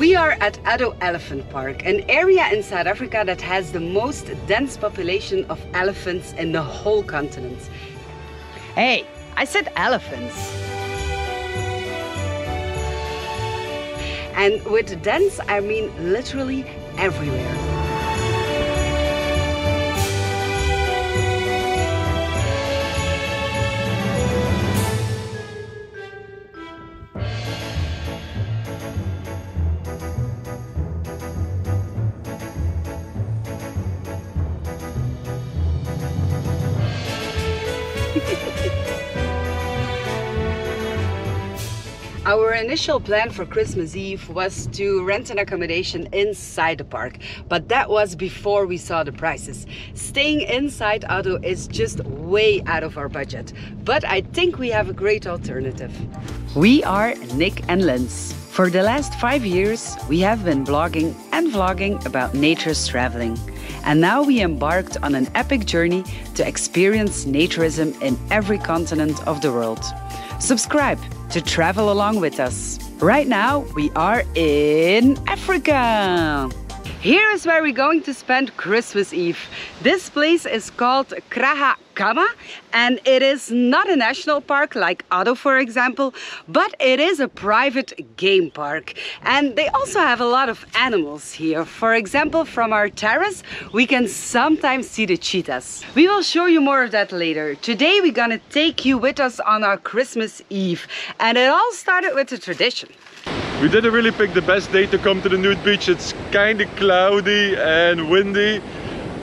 We are at Addo Elephant Park, an area in South Africa that has the most dense population of elephants in the whole continent. Hey, I said elephants. And with dense, I mean literally everywhere. Our initial plan for Christmas Eve was to rent an accommodation inside the park, but that was before we saw the prices. Staying inside Addo is just way out of our budget, but I think we have a great alternative. We are Nick and Linz. For the last 5 years, we have been blogging and vlogging about naturist traveling. And now we embarked on an epic journey to experience naturism in every continent of the world. Subscribe to travel along with us. Right now, we are in Africa. Here is where we're going to spend Christmas Eve. This place is called Kama, and it is not a national park like Addo, for example, but it is a private game park. And they also have a lot of animals here. For example, from our terrace, we can sometimes see the cheetahs. We will show you more of that later. Today, we're gonna take you with us on our Christmas Eve. And it all started with a tradition. We didn't really pick the best day to come to the nude beach. It's kind of cloudy and windy,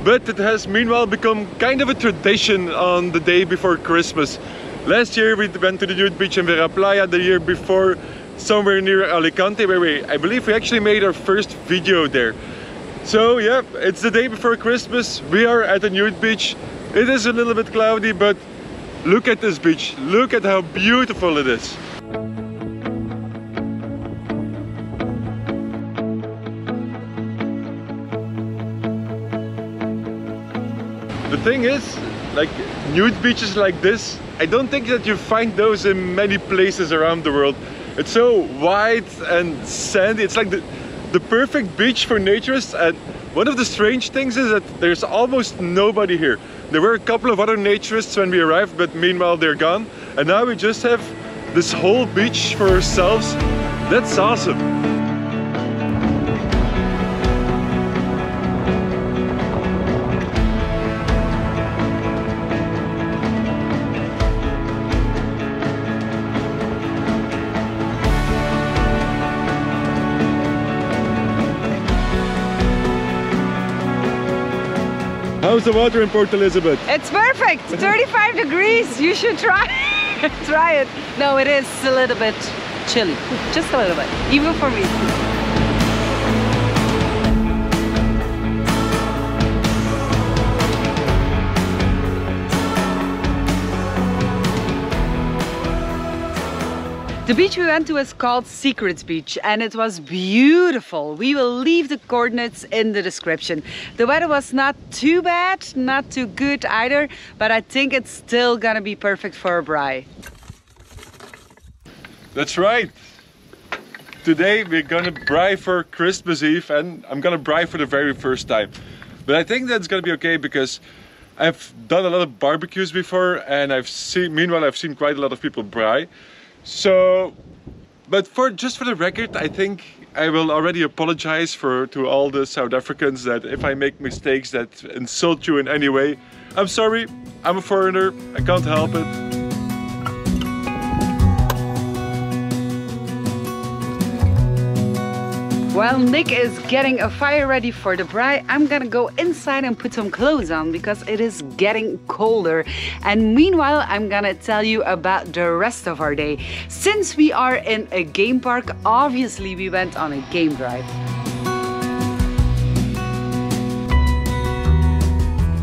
but it has meanwhile become kind of a tradition on the day before Christmas. Last year we went to the nude beach in Vera Playa, the year before somewhere near Alicante, where I believe we actually made our first video there. So yeah, it's the day before Christmas. We are at the nude beach. It is a little bit cloudy, but look at this beach. Look at how beautiful it is. The thing is, like nude beaches like this, I don't think that you find those in many places around the world. It's so wide and sandy. It's like the perfect beach for naturists. And one of the strange things is that there's almost nobody here. There were a couple of other naturists when we arrived, but meanwhile they're gone. And now we just have this whole beach for ourselves. That's awesome. How's the water in Port Elizabeth? It's perfect, 35 degrees. You should try try it. No, it is a little bit chilly, just a little bit, even for me. The beach we went to is called Secret Beach, and it was beautiful. We will leave the coordinates in the description. The weather was not too bad, not too good either, but I think it's still gonna be perfect for a braai. That's right. Today we're gonna braai for Christmas Eve, and I'm gonna braai for the very first time. But I think that's gonna be okay because I've done a lot of barbecues before, and meanwhile I've seen quite a lot of people braai. So, but just for the record, I think I will already apologize to all the South Africans that if I make mistakes that insult you in any way. I'm sorry, I'm a foreigner, I can't help it. While Nick is getting a fire ready for the braai, I'm gonna go inside and put some clothes on because it is getting colder. And meanwhile, I'm gonna tell you about the rest of our day. Since we are in a game park, obviously we went on a game drive.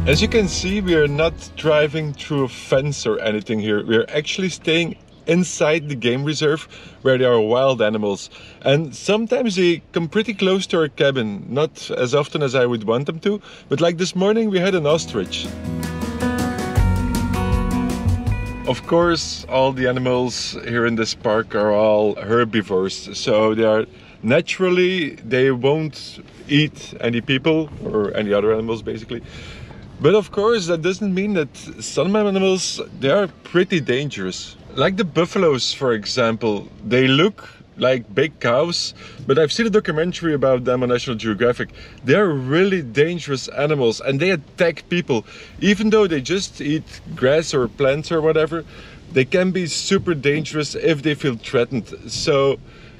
As you can see, we are not driving through a fence or anything here. We are actually staying inside the game reserve where there are wild animals, and sometimes they come pretty close to our cabin, not as often as I would want them to, but like this morning we had an ostrich. Of course, all the animals here in this park are all herbivores, so they are naturally they won't eat any people or any other animals basically. But of course that doesn't mean that some animals, they are pretty dangerous. Like the buffaloes, for example, they look like big cows, but I've seen a documentary about them on National Geographic. They're really dangerous animals and they attack people. Even though they just eat grass or plants or whatever, they can be super dangerous if they feel threatened. So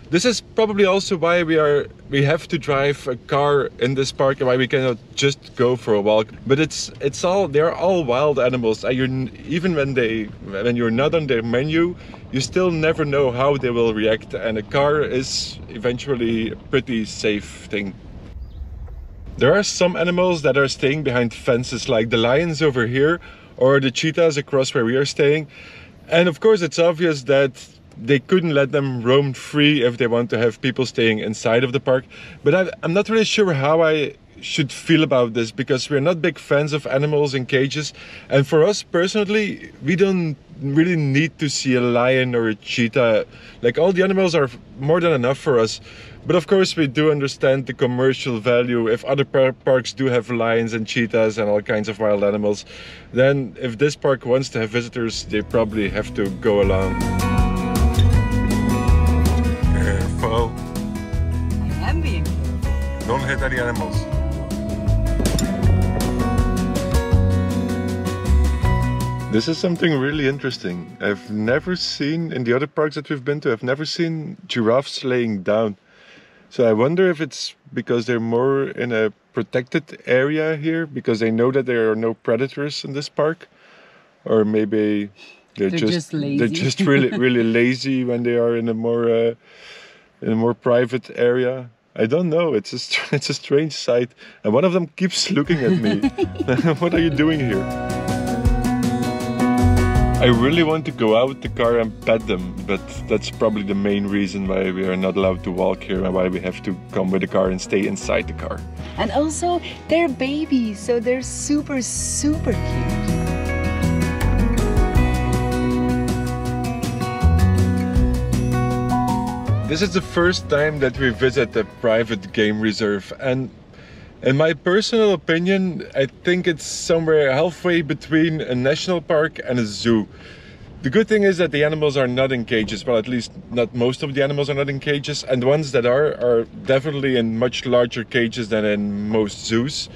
this is probably also why we have to drive a car in this park and why we cannot just go for a walk. But they're all wild animals, and even when you're not on their menu, you still never know how they will react, and a car is eventually a pretty safe thing. There are some animals that are staying behind fences, like the lions over here or the cheetahs across where we are staying. And of course it's obvious that they couldn't let them roam free if they want to have people staying inside of the park. But I'm not really sure how I should feel about this, because we're not big fans of animals in cages. And for us personally, we don't really need to see a lion or a cheetah. Like, all the animals are more than enough for us. But of course we do understand the commercial value. If other parks do have lions and cheetahs and all kinds of wild animals, then if this park wants to have visitors, they probably have to go along. Careful. I am being careful. Don't hit any animals. This is something really interesting. I've never seen, in the other parks that we've been to, I've never seen giraffes laying down. So I wonder if it's because they're more in a protected area here, because they know that there are no predators in this park, or maybe they're just lazy. They're just really lazy when they are in a more private area. I don't know. It's a strange sight, and one of them keeps looking at me. What are you doing here? I really want to go out the car and pet them, but that's probably the main reason why we are not allowed to walk here and why we have to come with the car and stay inside the car. And also, they're babies, so they're super cute. This is the first time that we visit a private game reserve, and in my personal opinion, I think it's somewhere halfway between a national park and a zoo. The good thing is that the animals are not in cages, well, at least not most of the animals are not in cages, and the ones that are definitely in much larger cages than in most zoos.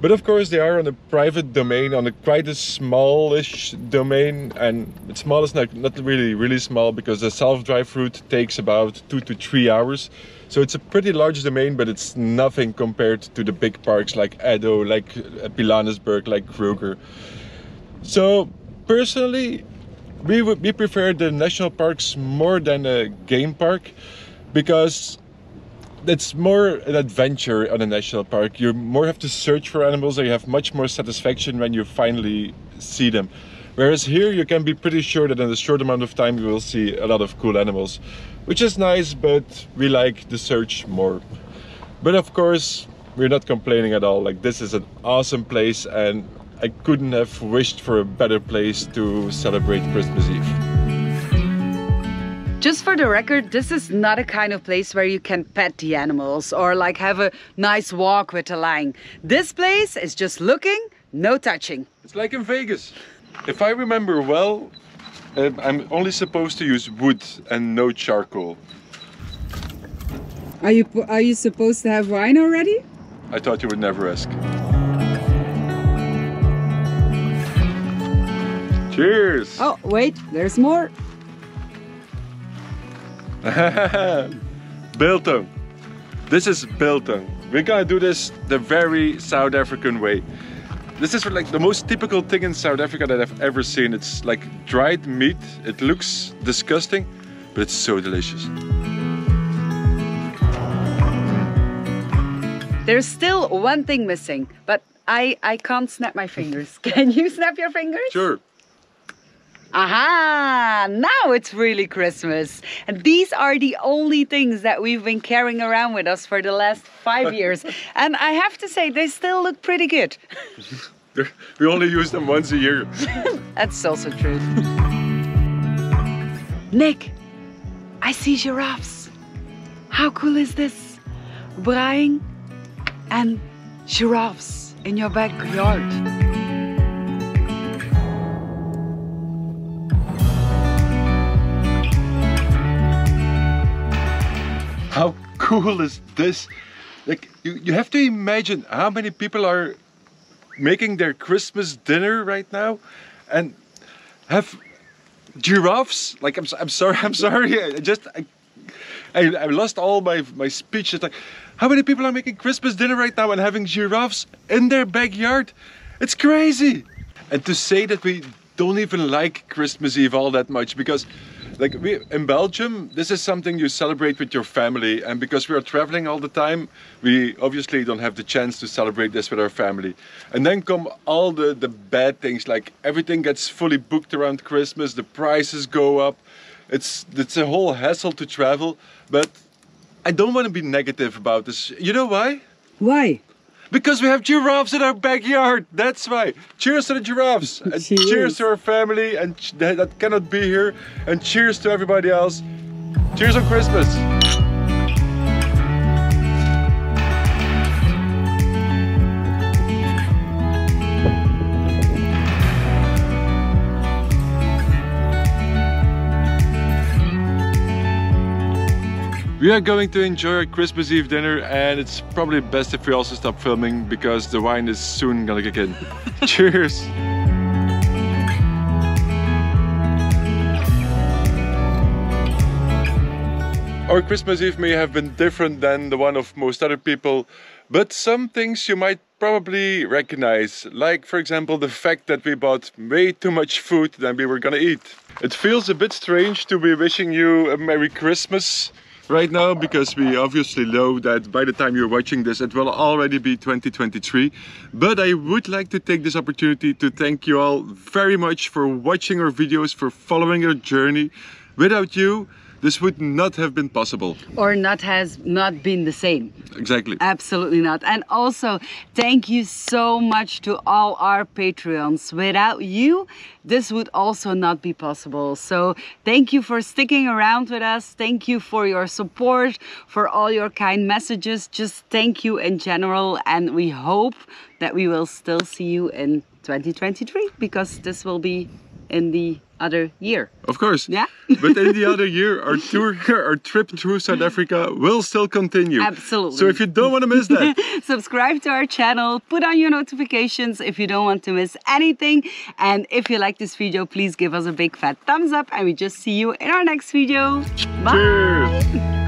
But of course they are on a private domain, on a quite a smallish domain, and small is not really small, because the self-drive route takes about 2 to 3 hours. So it's a pretty large domain, but it's nothing compared to the big parks like Edo, like Pilanesberg, like Kruger. So personally, we prefer the national parks more than a game park, because it's more an adventure on a national park. You more have to search for animals, and you have much more satisfaction when you finally see them. Whereas here you can be pretty sure that in a short amount of time you will see a lot of cool animals, which is nice, but we like the search more. But of course, we're not complaining at all. Like, this is an awesome place, and I couldn't have wished for a better place to celebrate Christmas Eve. Just for the record, this is not a kind of place where you can pet the animals or like have a nice walk with a lion. This place is just looking, no touching. It's like in Vegas. If I remember well, I'm only supposed to use wood and no charcoal. Are you supposed to have wine already? I thought you would never ask. Cheers! Oh, wait, there's more. Biltong. This is biltong. We're gonna do this the very South African way. This is like the most typical thing in South Africa that I've ever seen. It's like dried meat. It looks disgusting, but it's so delicious. There's still one thing missing, but I can't snap my fingers. Can you snap your fingers? Sure. Aha! Now it's really Christmas. And these are the only things that we've been carrying around with us for the last 5 years. And I have to say, they still look pretty good. We only use them once a year. That's also true. Nick, I see giraffes. How cool is this? Braaiing and giraffes in your backyard. How cool is this? Like, you have to imagine how many people are making their Christmas dinner right now and have giraffes. Like, I'm sorry, I lost all my speech. It's like, how many people are making Christmas dinner right now and having giraffes in their backyard? It's crazy. And to say that we don't even like Christmas Eve all that much, because like in Belgium, this is something you celebrate with your family, and because we are traveling all the time, we obviously don't have the chance to celebrate this with our family. And then come all the bad things, like everything gets fully booked around Christmas, the prices go up, it's a whole hassle to travel. But I don't want to be negative about this. You know why? Why? Because we have giraffes in our backyard, that's why. Cheers to the giraffes, and cheers to our family and that cannot be here, and cheers to everybody else. Cheers on Christmas. We are going to enjoy our Christmas Eve dinner, and it's probably best if we also stop filming because the wine is soon gonna kick in. Cheers! Our Christmas Eve may have been different than the one of most other people, but some things you might probably recognize, like for example the fact that we bought way too much food than we were gonna eat. It feels a bit strange to be wishing you a Merry Christmas right now, because we obviously know that by the time you're watching this it will already be 2023. But I would like to take this opportunity to thank you all very much for watching our videos, for following our journey. Without you, this would not have been possible. Or has not been the same. Exactly. Absolutely not. And also, thank you so much to all our Patreons. Without you, this would also not be possible. So thank you for sticking around with us. Thank you for your support, for all your kind messages. Just thank you in general. And we hope that we will still see you in 2023, because this will be in the other year. Of course. Yeah. But in the other year, our trip through South Africa will still continue. Absolutely. So if you don't want to miss that, subscribe to our channel, put on your notifications if you don't want to miss anything. And if you like this video, please give us a big fat thumbs up, and we just see you in our next video. Bye. Cheers.